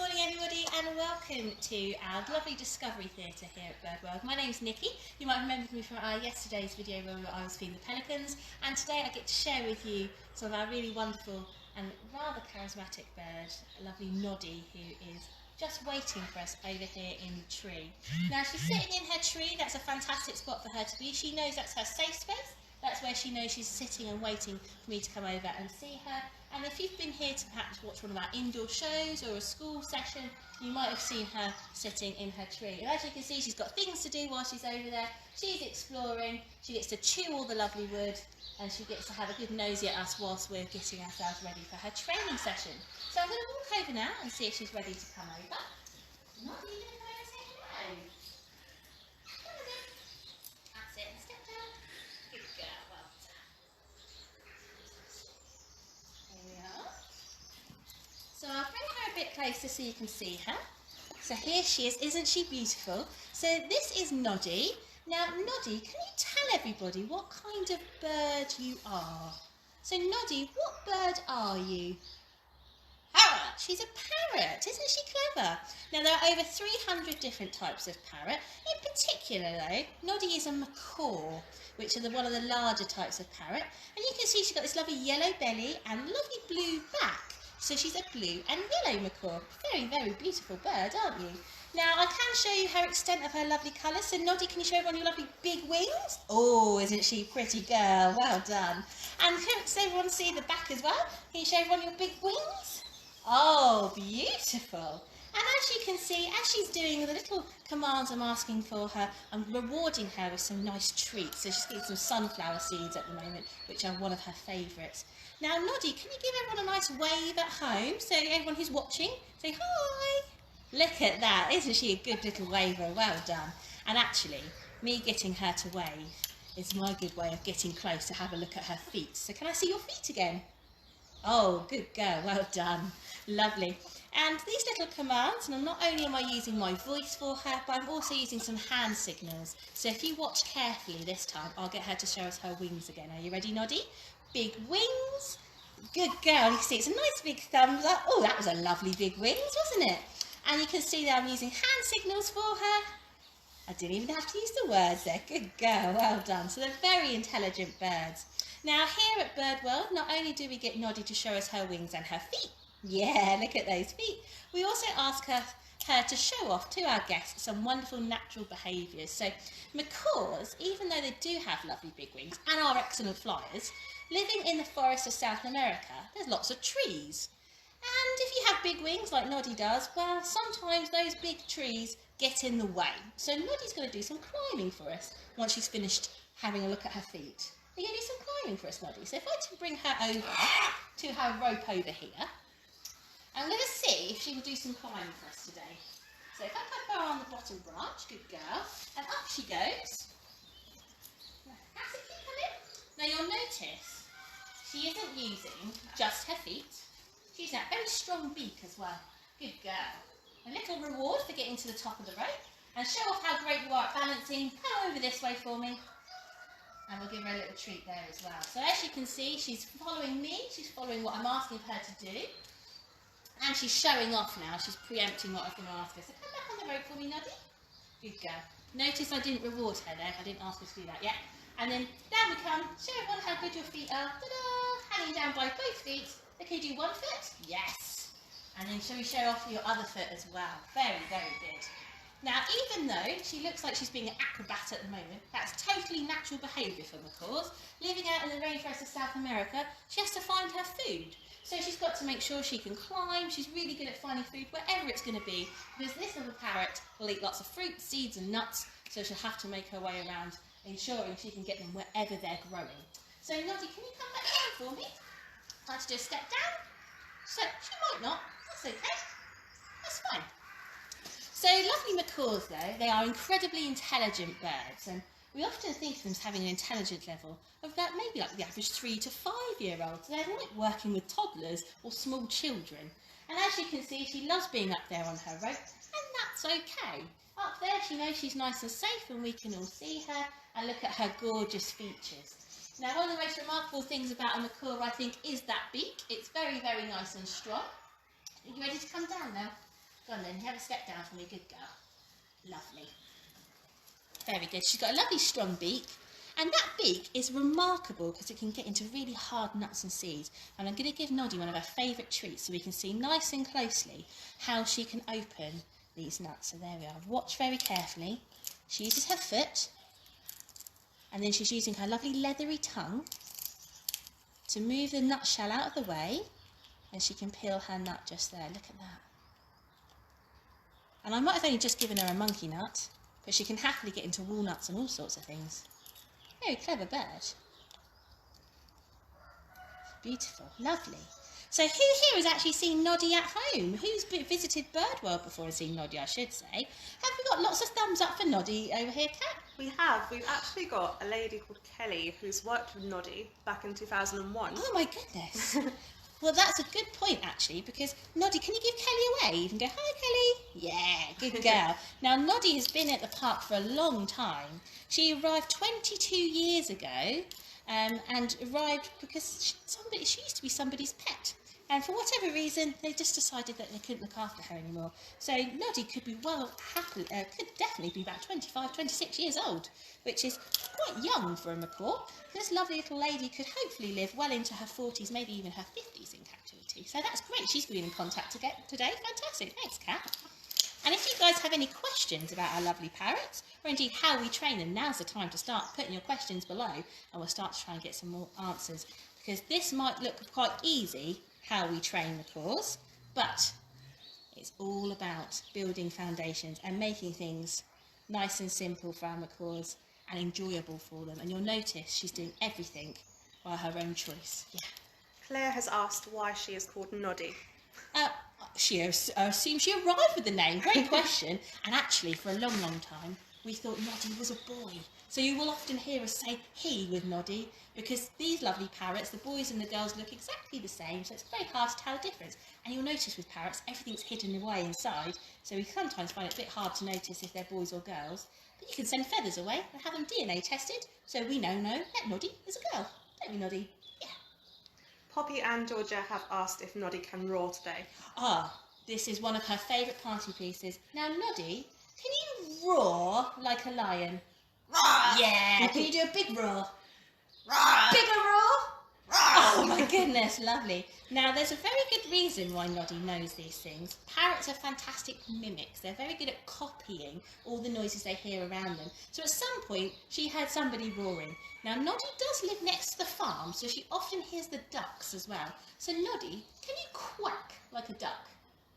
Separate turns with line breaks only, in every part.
morning everybody and welcome to our lovely Discovery Theatre here at Birdworld. My name's Nikki. You might remember me from our yesterday's video where I was feeding the pelicans, and today I get to share with you some of our really wonderful and rather charismatic bird, a lovely Noddy, who is just waiting for us over here in the tree. Now she's sitting in her tree. That's a fantastic spot for her to be. She knows that's her safe space. That's where she knows she's sitting and waiting for me to come over and see her. And if you've been here to perhaps watch one of our indoor shows or a school session, you might have seen her sitting in her tree. And as you can see, she's got things to do while she's over there. She's exploring, she gets to chew all the lovely wood, and she gets to have a good nosy at us whilst we're getting ourselves ready for her training session. So I'm going to walk over now and see if she's ready to come over. Not even going to come over and say hello. That's it, and step down. Good girl, well done. Here we are. So I'll bring her a bit closer so you can see her. So here she is, isn't she beautiful? So this is Noddy. Now Noddy, can you tell everybody what kind of bird you are? So Noddy, what bird are you? Parrot. She's a parrot, isn't she clever? Now there are over 300 different types of parrot. In particular though, Noddy is a macaw, which are one of the larger types of parrot. And you can see she's got this lovely yellow belly and lovely blue back. So she's a blue and yellow macaw. Very, very beautiful bird, aren't you? Now I can show you her extent of her lovely colours. So Noddy, can you show everyone your lovely big wings? Oh, isn't she a pretty girl? Well done. And can everyone see the back as well? Can you show everyone your big wings? Oh, beautiful. And as you can see, as she's doing the little commands I'm asking for her, I'm rewarding her with some nice treats. So she's getting some sunflower seeds at the moment, which are one of her favourites. Now, Noddy, can you give everyone a nice wave at home? So everyone who's watching, say hi. Look at that. Isn't she a good little waver? Well done. And actually, me getting her to wave is my good way of getting close to have a look at her feet. So can I see your feet again? Oh, good girl. Well done. Lovely. And these little commands, and not only am I using my voice for her, but I'm also using some hand signals. So if you watch carefully this time, I'll get her to show us her wings again. Are you ready, Noddy? Big wings. Good girl. You can see it's a nice big thumbs up. Oh, that was a lovely big wings, wasn't it? And you can see that I'm using hand signals for her. I didn't even have to use the words there. Good girl. Well done. So they're very intelligent birds. Now here at Birdworld, not only do we get Noddy to show us her wings and her feet. Yeah, look at those feet. We also ask her to show off to our guests some wonderful natural behaviours. So macaws, even though they do have lovely big wings and are excellent flyers, living in the forests of South America, there's lots of trees. And if you have big wings like Noddy does, well, sometimes those big trees get in the way. So Noddy's going to do some climbing for us once she's finished having a look at her feet. Are you going to do some climbing for us, Noddy? So if I can bring her over to her rope over here, I'm going to see if she will do some climbing for us today. So if I put her on the bottom branch, good girl, and up she goes. That's it, keep coming. Now you'll notice she isn't using just her feet. She's using that very strong beak as well. Good girl. A little reward for getting to the top of the rope. And show off how great you are at balancing. Come over this way for me. And we'll give her a little treat there as well. So as you can see, she's following me. She's following what I'm asking her to do. And she's showing off now. She's preempting what I was going to ask her. So come back on the rope for me, Noddy. Good girl. Notice I didn't reward her there. I didn't ask her to do that yet. And then down we come. Show everyone how good your feet are. Ta-da! Hanging down by both feet. Can you do one foot? Yes. And then shall we show off your other foot as well? Very, very good. Now, even though she looks like she's being an acrobat at the moment, that's totally natural behaviour for macaws. Living out in the rainforest of South America, she has to find her food. So she's got to make sure she can climb. She's really good at finding food wherever it's going to be, because this little parrot will eat lots of fruit, seeds and nuts, so she'll have to make her way around, ensuring she can get them wherever they're growing. So Noddy, can you come back down for me? I'd like to just step down. So she might not. That's okay. That's fine. So lovely macaws though, they are incredibly intelligent birds, and we often think of them as having an intelligence level of about maybe like the average 3 to 5 year olds. They're like working with toddlers or small children. And as you can see, she loves being up there on her rope, and that's okay. Up there she knows she's nice and safe and we can all see her and look at her gorgeous features. Now one of the most remarkable things about a macaw, I think, is that beak. It's very, very nice and strong. Are you ready to come down now? Go on then, have a step down for me, good girl. Lovely. Very good. She's got a lovely strong beak. And that beak is remarkable because it can get into really hard nuts and seeds. And I'm going to give Noddy one of her favourite treats so we can see nice and closely how she can open these nuts. So there we are. Watch very carefully. She uses her foot and then she's using her lovely leathery tongue to move the nutshell out of the way, and she can peel her nut just there. Look at that. And I might have only just given her a monkey nut, but she can happily get into walnuts and all sorts of things. Very clever bird. Beautiful, lovely. So who here has actually seen Noddy at home? Who's visited Birdworld before and seen Noddy, I should say? Have we got lots of thumbs up for Noddy over here, Kat?
We have. We've actually got a lady called Kelly who's worked with Noddy back in 2001.
Oh my goodness. Well, that's a good point actually, because Noddy, can you give Kelly a wave and go, hi Kelly? Yeah, good girl. Now Noddy has been at the park for a long time. She arrived 22 years ago and arrived because she used to be somebody's pet. And for whatever reason, they just decided that they couldn't look after her anymore. So Noddy could be could definitely be about 25, 26 years old, which is quite young for a macaw. This lovely little lady could hopefully live well into her 40s, maybe even her 50s in captivity. So that's great. She's been in contact today. Fantastic. Thanks, Kat. And if you guys have any questions about our lovely parrots, or indeed how we train them, now's the time to start putting your questions below, and we'll start to try and get some more answers. Because this might look quite easy, how we train macaws, but it's all about building foundations and making things nice and simple for our macaws and enjoyable for them. And you'll notice she's doing everything by her own choice. Yeah.
Claire has asked why she is called Noddy.
She assumes she arrived with the name. Great question. And actually, for a long, long time, we thought Noddy was a boy. So you will often hear us say he with Noddy, because these lovely parrots, the boys and the girls, look exactly the same, so it's very hard to tell the difference. And you'll notice with parrots, everything's hidden away inside, so we sometimes find it a bit hard to notice if they're boys or girls. But you can send feathers away and have them DNA tested, so we know that Noddy is a girl. Don't we, Noddy? Yeah.
Poppy and Georgia have asked if Noddy can roar today.
This is one of her favourite party pieces. Now, Noddy, can you roar like a lion?
Roar!
Yeah, can you do a big roar?
Roar!
Bigger roar?
Roar!
Oh my goodness, lovely. Now there's a very good reason why Noddy knows these things. Parrots are fantastic mimics. They're very good at copying all the noises they hear around them. So at some point she heard somebody roaring. Now Noddy does live next to the farm, so she often hears the ducks as well. So Noddy, can you quack like a duck?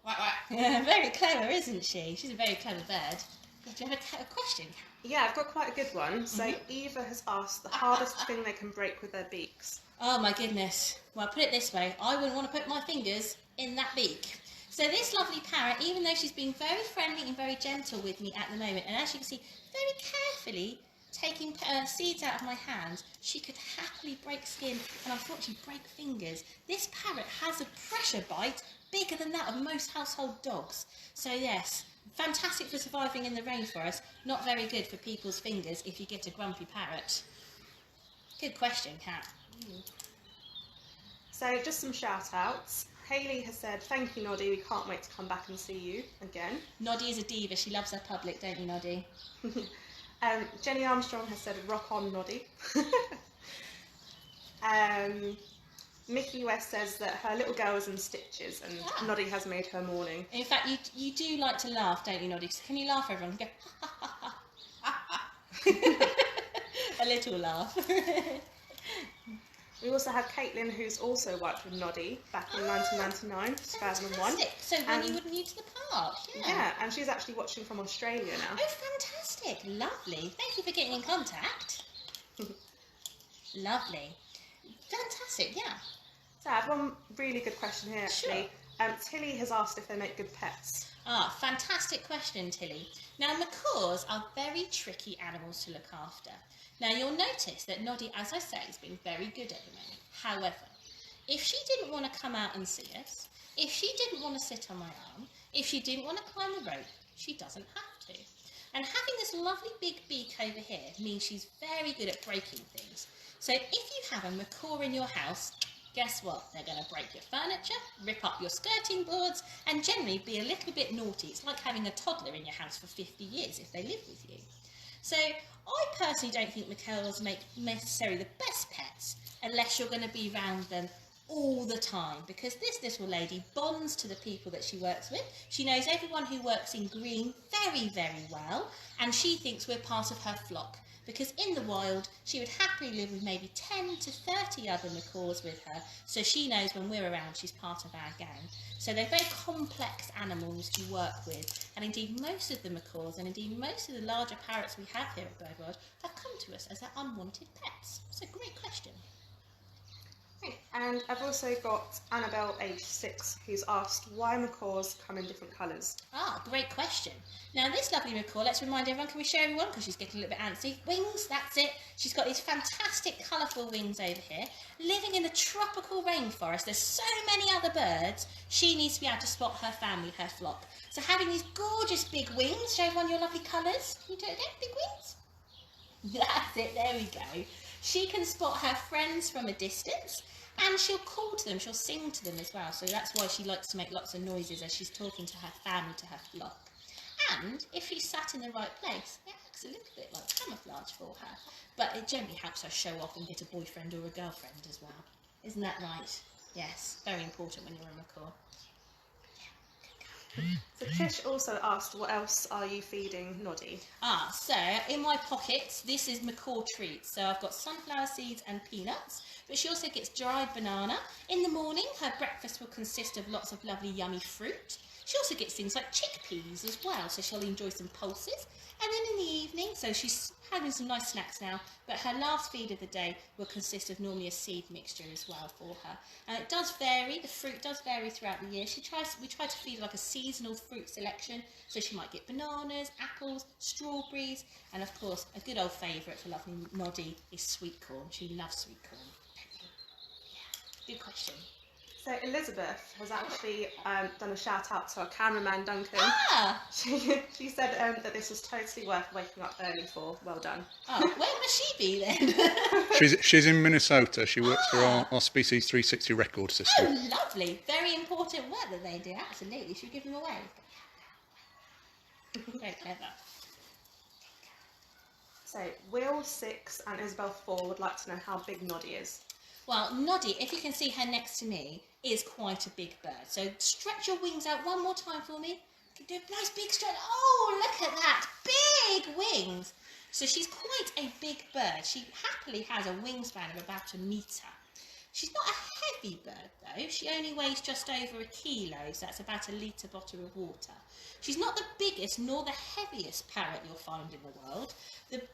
Quack, quack.
Yeah, very clever, isn't she? She's a very clever bird. Yeah, do you have a question?
Yeah, I've got quite a good one. So Eva has asked the hardest thing they can break with their beaks.
Oh my goodness. Well, put it this way, I wouldn't want to put my fingers in that beak. So this lovely parrot, even though she's being very friendly and very gentle with me at the moment, and as you can see, very carefully taking seeds out of my hands, she could happily break skin and unfortunately break fingers. This parrot has a pressure bite bigger than that of most household dogs. So yes, fantastic for surviving in the rainforest, not very good for people's fingers if you get a grumpy parrot. Good question, Kat.
So just some shout outs. Hayley has said, thank you Noddy, we can't wait to come back and see you again.
Noddy is a diva, she loves her public, don't you, Noddy?
Jenny Armstrong has said, rock on Noddy. Mickey West says that her little girl is in stitches and Noddy has made her morning.
In fact, you do like to laugh, don't you, Noddy? Can you laugh, everyone? Go, ha, ha, ha, ha. A little laugh.
We also have Caitlin, who's also worked with Noddy back in 1999, 2001.
Fantastic. So when you were new to the park,
yeah, and she's actually watching from Australia now.
Oh, fantastic. Lovely. Thank you for getting in contact. Lovely. Fantastic, yeah.
So I have one really good question here, actually. Sure. Tilly has asked if they make good pets.
Fantastic question, Tilly. Now, macaws are very tricky animals to look after. Now, you'll notice that Noddy, as I say, has been very good at the moment. However, if she didn't want to come out and see us, if she didn't want to sit on my arm, if she didn't want to climb the rope, she doesn't have to. And having this lovely big beak over here means she's very good at breaking things. So if you have a macaw in your house, guess what? They're going to break your furniture, rip up your skirting boards, and generally be a little bit naughty. It's like having a toddler in your house for 50 years if they live with you. So I personally don't think macaws make necessarily the best pets unless you're going to be around them all the time, because this little lady bonds to the people that she works with. She knows everyone who works in green very, very well, and she thinks we're part of her flock, because in the wild she would happily live with maybe 10 to 30 other macaws with her, so she knows when we're around she's part of our gang. So they're very complex animals to work with, and indeed most of the macaws and indeed most of the larger parrots we have here at Birdworld have come to us as our unwanted pets. So great question.
And I've also got Annabelle, age 6, who's asked why macaws come in different colours.
Ah, great question. Now this lovely macaw, let's remind everyone, can we show everyone, because she's getting a little bit antsy. Wings, that's it. She's got these fantastic colourful wings over here. Living in the tropical rainforest, there's so many other birds, she needs to be able to spot her family, her flock. So having these gorgeous big wings, show everyone your lovely colours. Can you do it again, big wings? That's it, there we go. She can spot her friends from a distance, and she'll call to them, she'll sing to them as well. So that's why she likes to make lots of noises as she's talking to her family, to her flock. And if she's sat in the right place, it acts a little bit like camouflage for her. But it generally helps her show off and get a boyfriend or a girlfriend as well. Isn't that right? Yes, very important when you're a macaw.
So Tish also asked, what else are you feeding Noddy?
So in my pockets, this is macaw treats. So I've got sunflower seeds and peanuts, but she also gets dried banana. In the morning, her breakfast will consist of lots of lovely yummy fruit. She also gets things like chickpeas as well, so she'll enjoy some pulses. And then in the evening, so she's having some nice snacks now, but her last feed of the day will consist of normally a seed mixture as well for her. And it does vary, the fruit does vary throughout the year. We try to feed like a seasonal fruit selection, so she might get bananas, apples, strawberries, and of course a good old favourite for lovely Noddy is sweet corn. She loves sweet corn. Yeah, good question.
So Elizabeth has actually done a shout out to our cameraman Duncan. She said that this was totally worth waking up early for. Well done.
Oh, where must she be then?
She's in Minnesota. She works for our Species 360 record system.
Oh, lovely. Very important work that they do. Absolutely. Should we give them away? Very clever.
So Will, 6, and Isabel, 4 would like to know how big Noddy is.
Well, Noddy, if you can see her next to me, is quite a big bird. So stretch your wings out one more time for me. Do a nice big stretch. Oh, look at that. Big wings. So she's quite a big bird. She happily has a wingspan of about 1 metre. She's not a heavy bird though. She only weighs just over 1 kilo, so that's about 1 litre bottle of water. She's not the biggest nor the heaviest parrot you'll find in the world.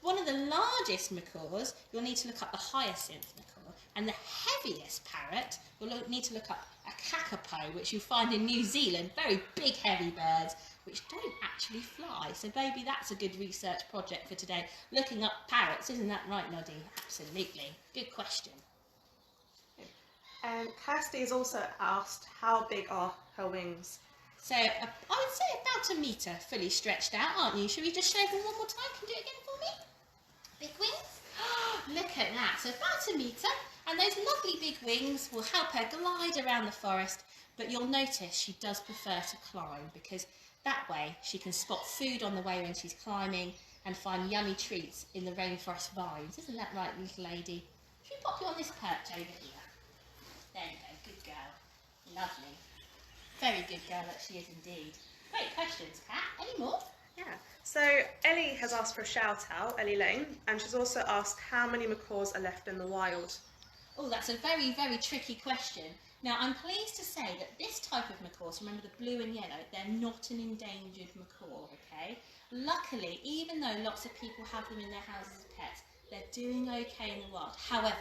One of the largest macaws, you'll need to look up the hyacinth macaw, and the heaviest parrot, you'll need to look up a kakapo, which you find in New Zealand. Very big, heavy birds, which don't actually fly. So maybe that's a good research project for today, looking up parrots. Isn't that right, Noddy? Absolutely. Good question.
Kirsty has also asked how big are her wings.
So I would say about 1 metre fully stretched out, aren't you? Should we just show them one more time? Can you do it again for me? Big wings. Look at that. So about 1 metre. And those lovely big wings will help her glide around the forest. But you'll notice she does prefer to climb, because that way she can spot food on the way when she's climbing and find yummy treats in the rainforest vines. Isn't that right, little lady? Should we pop you on this perch over here? There you go. Good girl. Lovely. Very good girl that she is indeed. Great questions, Kat. Any more?
Yeah. So Ellie has asked for a shout out, Ellie Lane, and she's also asked how many macaws are left in the wild.
Oh, that's a very, very tricky question. Now, I'm pleased to say that this type of macaw, so remember the blue and yellow, they're not an endangered macaw, okay? Luckily, even though lots of people have them in their houses as pets, they're doing okay in the wild. However,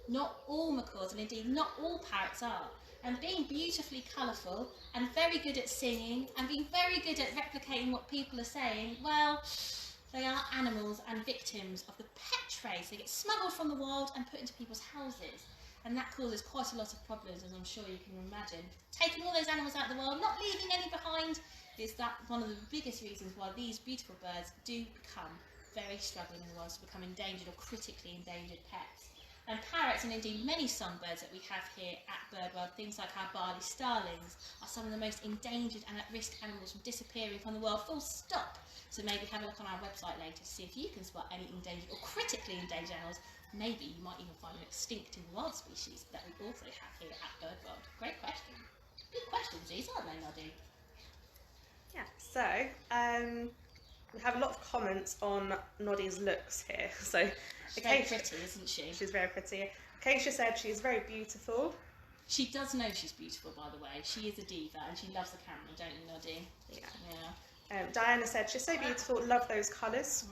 not all macaws, and indeed not all parrots are. And being beautifully colourful and very good at singing and being very good at replicating what people are saying, well, they are animals and victims of the pet trade. They get smuggled from the wild and put into people's houses. And that causes quite a lot of problems, as I'm sure you can imagine. Taking all those animals out of the wild, not leaving any behind, is that one of the biggest reasons why these beautiful birds do become very struggling in the wild, to become endangered or critically endangered pets. And parrots, and indeed many songbirds that we have here at Birdworld, things like our barley starlings, are some of the most endangered and at-risk animals from disappearing from the world, full stop. So maybe have a look on our website later to see if you can spot any endangered or critically endangered animals. Maybe you might even find an extinct and wild species that we also have here at Birdworld. Great question. Good questions these, aren't they, Noddy?
Yeah, so we have a lot of comments on Noddy's looks here. So
She's very pretty, isn't she?
She's very pretty. Acacia said she's very beautiful.
She does know she's beautiful, by the way. She is a diva and she loves the camera, don't you, Noddy?
Yeah. Diana said she's so beautiful, love those colours.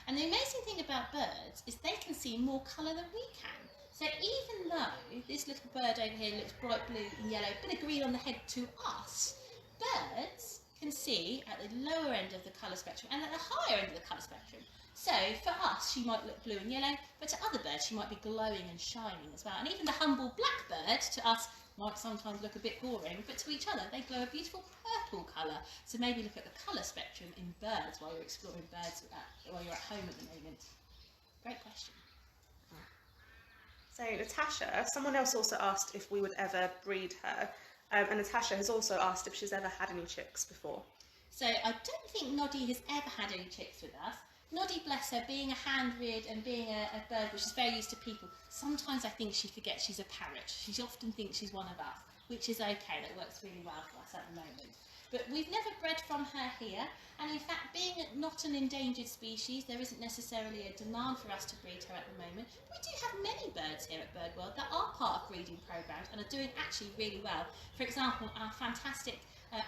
And the amazing thing about birds is they can see more colour than we can. So even though this little bird over here looks bright blue and yellow, a bit of green on the head to us, birds can see at the lower end of the colour spectrum and at the higher end of the colour spectrum. So for us she might look blue and yellow, but to other birds she might be glowing and shining as well. And even the humble blackbird to us might sometimes look a bit boring, but to each other they glow a beautiful purple colour. So maybe look at the colour spectrum in birds while you're exploring birds while you're at home at the moment. Great question.
So Natasha, someone else also asked if we would ever breed her. And Natasha has also asked if she's ever had any chicks before.
So I don't think Noddy has ever had any chicks with us. Noddy, bless her, being a hand-reared and being a bird which is very used to people, sometimes I think she forgets she's a parrot. She often thinks she's one of us, which is okay. That works really well for us at the moment. But we've never bred from her here, and in fact, being not an endangered species, there isn't necessarily a demand for us to breed her at the moment. We do have many birds here at Birdworld that are part of breeding programs and are doing actually really well. For example, our fantastic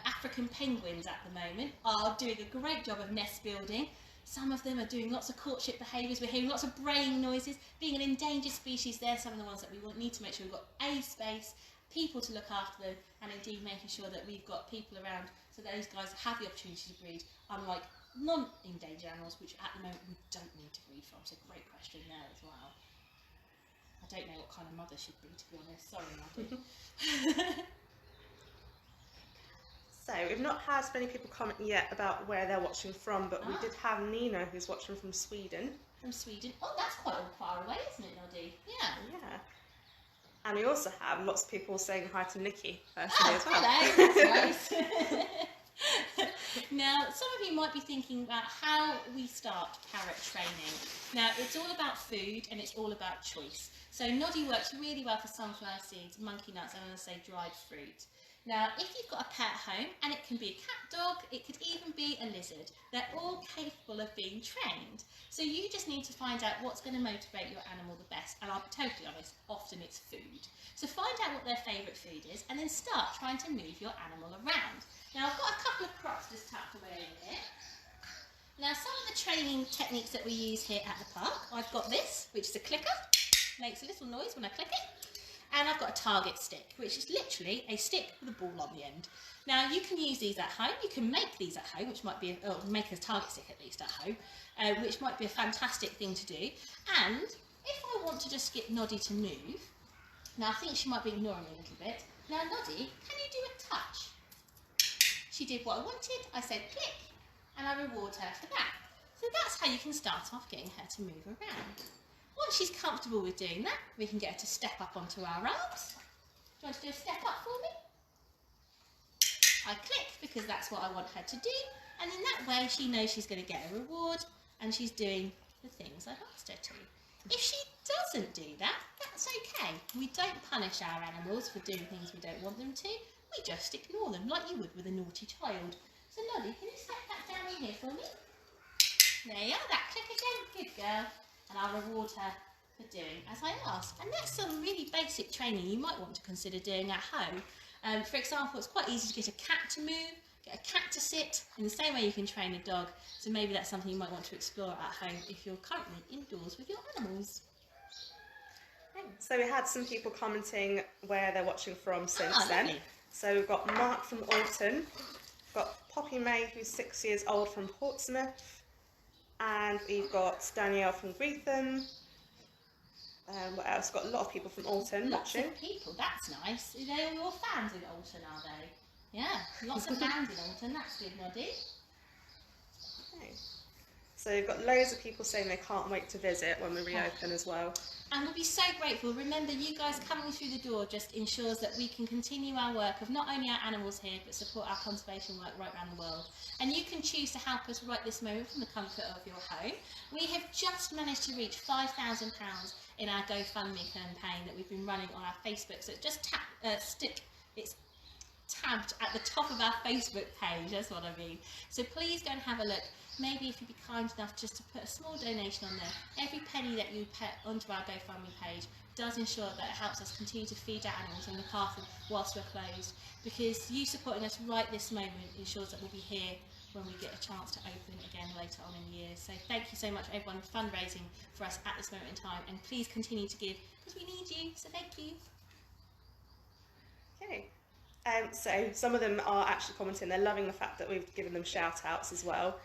African penguins at the moment are doing a great job of nest building. Some of them are doing lots of courtship behaviours. We're hearing lots of braying noises. Being an endangered species, they're some of the ones that we need to make sure we've got a space, people to look after them, and indeed making sure that we've got people around so that those guys have the opportunity to breed, unlike non-endangered animals, which at the moment we don't need to breed from. So great question there as well. I don't know what kind of mother she'd be, to be honest. Sorry, Noddy.
So we've not had many people comment yet about where they're watching from, but we did have Nina who's watching from Sweden.
From Sweden? Oh, that's quite far away, isn't it, Noddy? Yeah.
Yeah. And we also have lots of people saying hi to Nikki personally as well.
Hello, that's nice. Now, some of you might be thinking about how we start parrot training. Now, it's all about food and it's all about choice. So Noddy works really well for sunflower seeds, monkey nuts, and I'm going to say dried fruit. Now, if you've got a pet at home, and it can be a cat, dog, it could even be a lizard, they're all capable of being trained. So you just need to find out what's going to motivate your animal the best. And I'll be totally honest, often it's food. So find out what their favourite food is, and then start trying to move your animal around. Now, I've got a couple of props just tucked away in here. Now, some of the training techniques that we use here at the park, I've got this, which is a clicker, makes a little noise when I click it. And I've got a target stick, which is literally a stick with a ball on the end. Now, you can use these at home. You can make these at home, which might be, or make a target stick at least at home, which might be a fantastic thing to do. And if I want to just get Noddy to move, now I think she might be ignoring me a little bit. Now, Noddy, can you do a touch? She did what I wanted. I said click, and I reward her for that. So that's how you can start off getting her to move around. Once she's comfortable with doing that, we can get her to step up onto our arms. Do you want to do a step up for me? I click because that's what I want her to do, and in that way she knows she's going to get a reward and she's doing the things I've asked her to. If she doesn't do that, that's okay. We don't punish our animals for doing things we don't want them to. We just ignore them like you would with a naughty child. So Noddy, can you set that down in here for me? There you are, that click again. Good girl. And I'll reward her for doing as I ask. And that's some really basic training you might want to consider doing at home. For example, it's quite easy to get a cat to move, get a cat to sit, in the same way you can train a dog. So maybe that's something you might want to explore at home if you're currently indoors with your animals.
So we had some people commenting where they're watching from since then.
Lovely.
So we've got Mark from Alton, got Poppy May, who's 6 years old, from Portsmouth, and we've got Danielle from Greetham. What else? Got a lot of people from Alton
Lots
watching.
of people, that's nice. They're all fans in Alton, are they? Yeah, lots of fans in Alton, that's good, Noddy.
Okay. So we've got loads of people saying they can't wait to visit when we reopen as well.
And we'll be so grateful. Remember, you guys coming through the door just ensures that we can continue our work of not only our animals here, but support our conservation work right around the world. And you can choose to help us right this moment from the comfort of your home. We have just managed to reach £5,000 in our GoFundMe campaign that we've been running on our Facebook. So just it's tabbed at the top of our Facebook page, that's what I mean. So please go and have a look. Maybe if you'd be kind enough just to put a small donation on there. Every penny that you put onto our GoFundMe page does ensure that it helps us continue to feed our animals and look after them whilst we're closed. Because you supporting us right this moment ensures that we'll be here when we get a chance to open again later on in the year. So thank you so much everyone for fundraising for us at this moment in time, and please continue to give because we need you, so thank you.
Okay. So some of them are actually commenting, they're loving the fact that we've given them shout outs as well.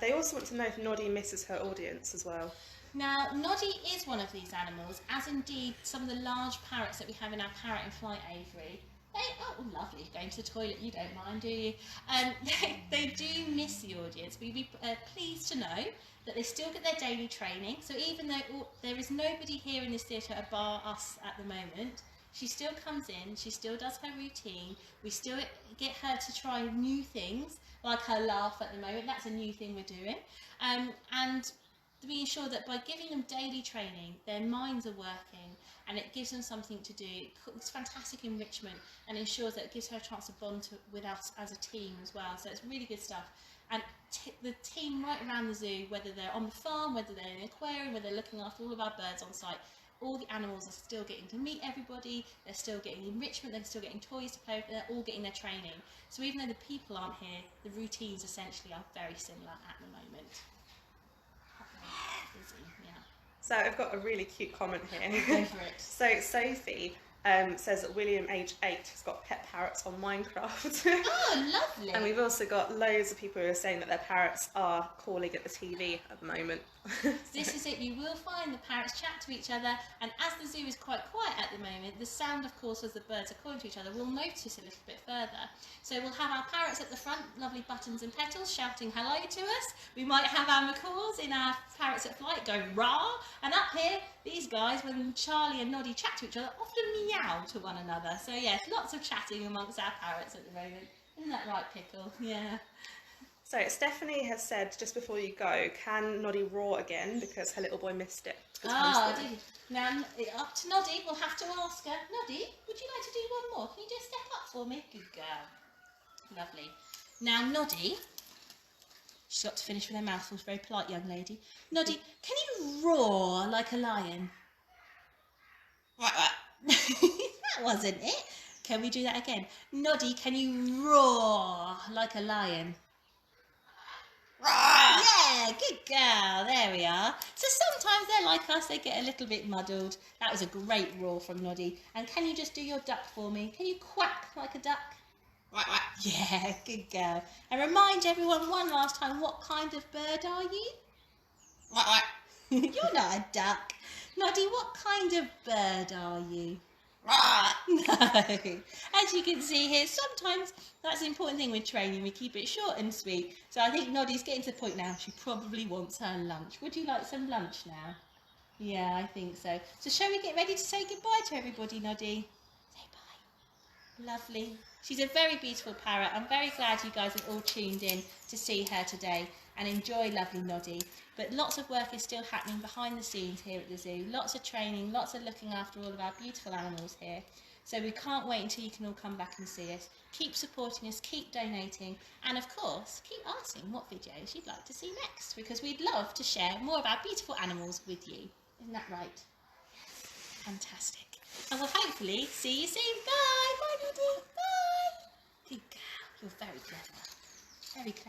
They also want to know if Noddy misses her audience as well.
Now, Noddy is one of these animals, as indeed some of the large parrots that we have in our parrot and flight aviary. Oh, lovely, going to the toilet, you don't mind, do you? They do miss the audience. We'd be pleased to know that they still get their daily training. So even though there is nobody here in this theatre bar us at the moment, she still comes in, she still does her routine, we still get her to try new things, like her laugh at the moment, that's a new thing we're doing. And we ensure that by giving them daily training, their minds are working and it gives them something to do. It's fantastic enrichment and ensures that it gives her a chance to bond with us as a team as well. So it's really good stuff. And the team right around the zoo, whether they're on the farm, whether they're in the aquarium, whether they're looking after all of our birds on site, all the animals are still getting to meet everybody, they're still getting enrichment, they're still getting toys to play with, they're all getting their training. So even though the people aren't here, the routines essentially are very similar at the moment. Busy, yeah.
So I've got a really cute comment here.
Go for it.
So Sophie says that William, age 8, has got pet parrots on Minecraft.
Oh, lovely.
And we've also got loads of people who are saying that their parrots are calling at the TV at the moment.
This is it, you will find the parrots chat to each other, and as the zoo is quite quiet at the moment, the sound of course as the birds are calling to each other will notice a little bit further. So we'll have our parrots at the front, lovely buttons and petals, shouting hello to us. We might have our macaws in our parrots at flight going rah, and up here, these guys, when Charlie and Noddy chat to each other, often meow to one another. So yes, lots of chatting amongst our parrots at the moment. Isn't that right, Pickle? Yeah.
So Stephanie has said, just before you go, can Noddy roar again because her little boy missed it?
Oh, did he? Now, up to Noddy, we'll have to ask her. Noddy, would you like to do one more? Can you just step up for me? Good girl. Lovely. Now, Noddy, she's got to finish with her mouthfuls, very polite young lady. Noddy, can you roar like a lion? That wasn't it. Can we do that again? Noddy, can you roar like a lion? Yeah, good girl, there we are. So sometimes they're like us, they get a little bit muddled. That was a great roar from Noddy. And can you just do your duck for me? Can you quack like a duck? Yeah, good girl. And remind everyone one last time, what kind of bird are you? You're not a duck. Noddy, what kind of bird are you? No. As you can see here, sometimes that's the important thing with training. We keep it short and sweet. So I think Noddy's getting to the point now. She probably wants her lunch. Would you like some lunch now? Yeah, I think so. So shall we get ready to say goodbye to everybody, Noddy? Say bye. Lovely. She's a very beautiful parrot. I'm very glad you guys have all tuned in to see her today and enjoy lovely Noddy. But lots of work is still happening behind the scenes here at the zoo. Lots of training, lots of looking after all of our beautiful animals here. So we can't wait until you can all come back and see us. Keep supporting us, keep donating, and of course, keep asking what videos you'd like to see next, because we'd love to share more of our beautiful animals with you. Isn't that right? Yes. Fantastic. And we'll hopefully see you soon. Bye! Bye, Noddy! Bye! Good girl. You're very clever. Very clever.